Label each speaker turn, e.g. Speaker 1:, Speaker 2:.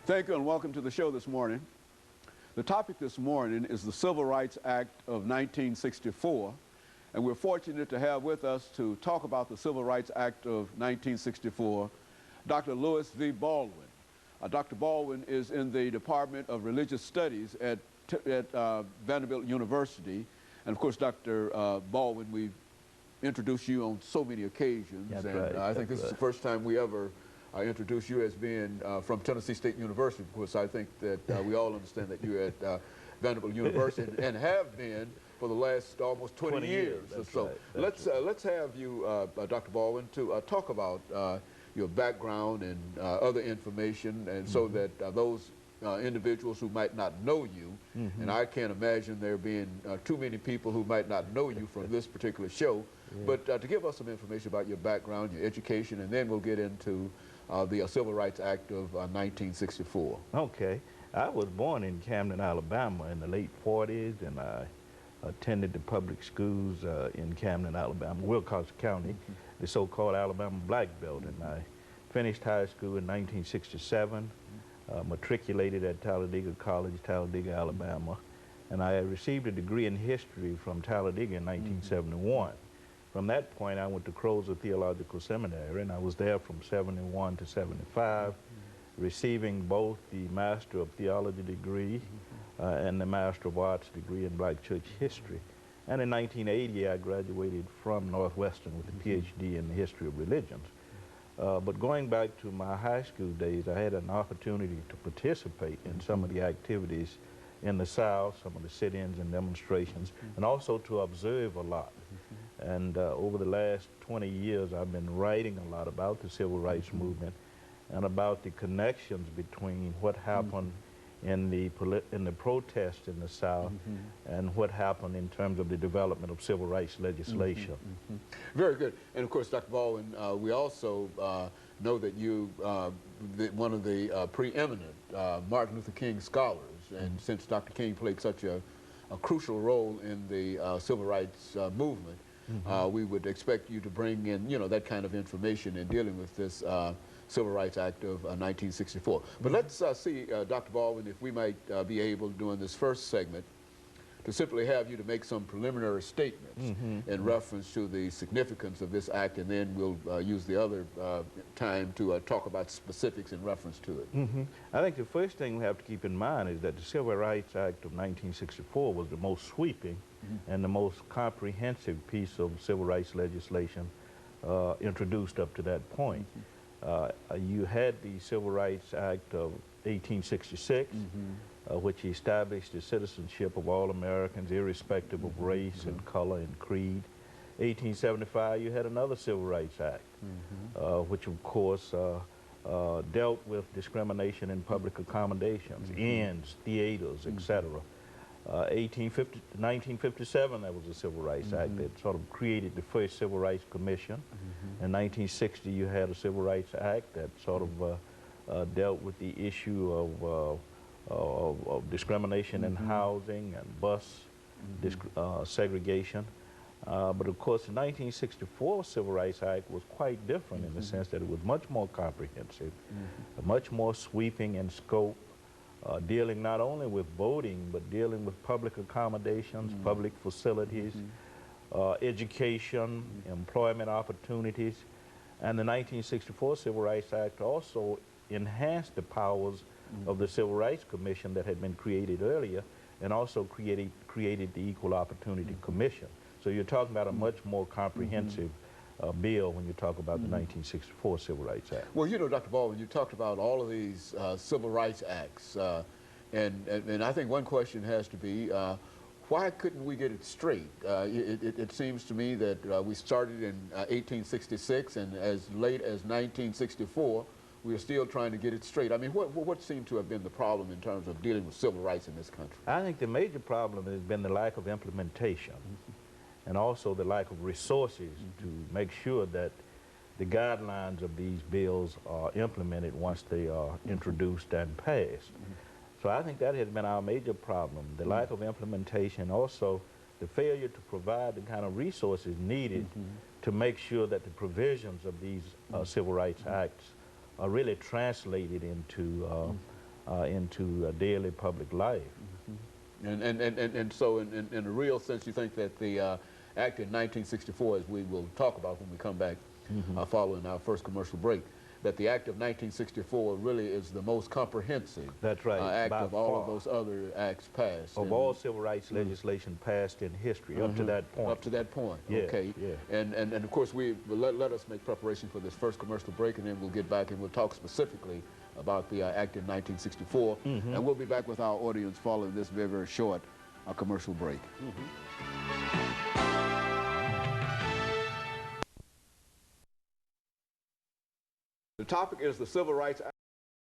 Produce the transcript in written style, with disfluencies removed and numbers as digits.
Speaker 1: Thank you and welcome to the show this morning. The topic this morning is the Civil Rights Act of 1964, and we're fortunate to have with us to talk about the Civil Rights Act of 1964, Dr. Lewis V. Baldwin. Dr. Baldwin is in the Department of Religious Studies at Vanderbilt University, and of course, Dr. Baldwin, we've introduced you on so many occasions.
Speaker 2: That's
Speaker 1: and
Speaker 2: right.
Speaker 1: I think this is the first time we ever introduced you as being from Tennessee State University. Of course, I think that we all understand that you're at Vanderbilt University and have been for the last almost 20 years. So
Speaker 2: right.
Speaker 1: let's have you, Dr. Baldwin, to talk about your background and other information, and so that those individuals who might not know you, and I can't imagine there being too many people who might not know you from this particular show, but to give us some information about your background, your education, and then we'll get into the Civil Rights Act of 1964.
Speaker 2: Okay. I was born in Camden, Alabama in the late 40s, and I attended the public schools in Camden, Alabama, Wilcox County, the so-called Alabama Black Belt, and I finished high school in 1967, matriculated at Talladega College, Talladega, Alabama, and I received a degree in history from Talladega in 1971. From that point, I went to Crozer Theological Seminary, and I was there from 71 to 75, receiving both the Master of Theology degree and the Master of Arts degree in Black Church History. And in 1980, I graduated from Northwestern with a PhD in the History of Religions. But going back to my high school days, I had an opportunity to participate in some of the activities in the South, some of the sit-ins and demonstrations, and also to observe a lot. And over the last 20 years, I've been writing a lot about the Civil Rights Movement and about the connections between what happened in the protests in the South and what happened in terms of the development of civil rights legislation.
Speaker 1: Very good. And of course, Dr. Baldwin, we also know that you one of the preeminent Martin Luther King scholars, and since Dr. King played such a crucial role in the civil rights movement, we would expect you to bring in, that kind of information in dealing with this Civil Rights Act of 1964. But let's see, Dr. Baldwin, if we might be able, during this first segment, to simply have you to make some preliminary statements in reference to the significance of this act, and then we'll use the other time to talk about specifics in reference to it.
Speaker 2: I think the first thing we have to keep in mind is that the Civil Rights Act of 1964 was the most sweeping and the most comprehensive piece of civil rights legislation introduced up to that point. You had the Civil Rights Act of 1866, which established the citizenship of all Americans, irrespective of race and color and creed. 1875, you had another Civil Rights Act, which of course dealt with discrimination in public accommodations, inns, theaters, etc. 1957, there was a Civil Rights Act that sort of created the first Civil Rights Commission. In 1960, you had a Civil Rights Act that sort of dealt with the issue of discrimination in housing and bus segregation. But of course, the 1964 Civil Rights Act was quite different in the sense that it was much more comprehensive, much more sweeping in scope, dealing not only with voting, but dealing with public accommodations, public facilities, education, employment opportunities. And the 1964 Civil Rights Act also enhanced the powers of the Civil Rights Commission that had been created earlier, and also created the Equal Opportunity Commission. So you're talking about a much more comprehensive bill when you talk about the 1964 Civil Rights Act.
Speaker 1: Well, Dr. Baldwin, you talked about all of these Civil Rights Acts, and I think one question has to be, why couldn't we get it straight? It seems to me that we started in 1866, and as late as 1964, we are still trying to get it straight. I mean, what seemed to have been the problem in terms of dealing with civil rights in this country?
Speaker 2: I think the major problem has been the lack of implementation, and also the lack of resources to make sure that the guidelines of these bills are implemented once they are introduced and passed. So I think that has been our major problem, the lack of implementation, also the failure to provide the kind of resources needed to make sure that the provisions of these Civil Rights Acts are really translated into into daily public life.
Speaker 1: And so in a real sense, you think that the Act in 1964, as we will talk about when we come back following our first commercial break, that the Act of 1964 really is the most comprehensive
Speaker 2: That's right,
Speaker 1: act
Speaker 2: by
Speaker 1: of all
Speaker 2: far.
Speaker 1: of those other acts passed.
Speaker 2: Of all civil rights legislation passed in history, up to that point.
Speaker 1: Up to that point,
Speaker 2: Yeah,
Speaker 1: okay.
Speaker 2: yeah.
Speaker 1: And of course, let us make preparation for this first commercial break, and then we'll get back and we'll talk specifically about the Act in 1964. And we'll be back with our audience following this very, very short commercial break. The topic is the Civil Rights Act.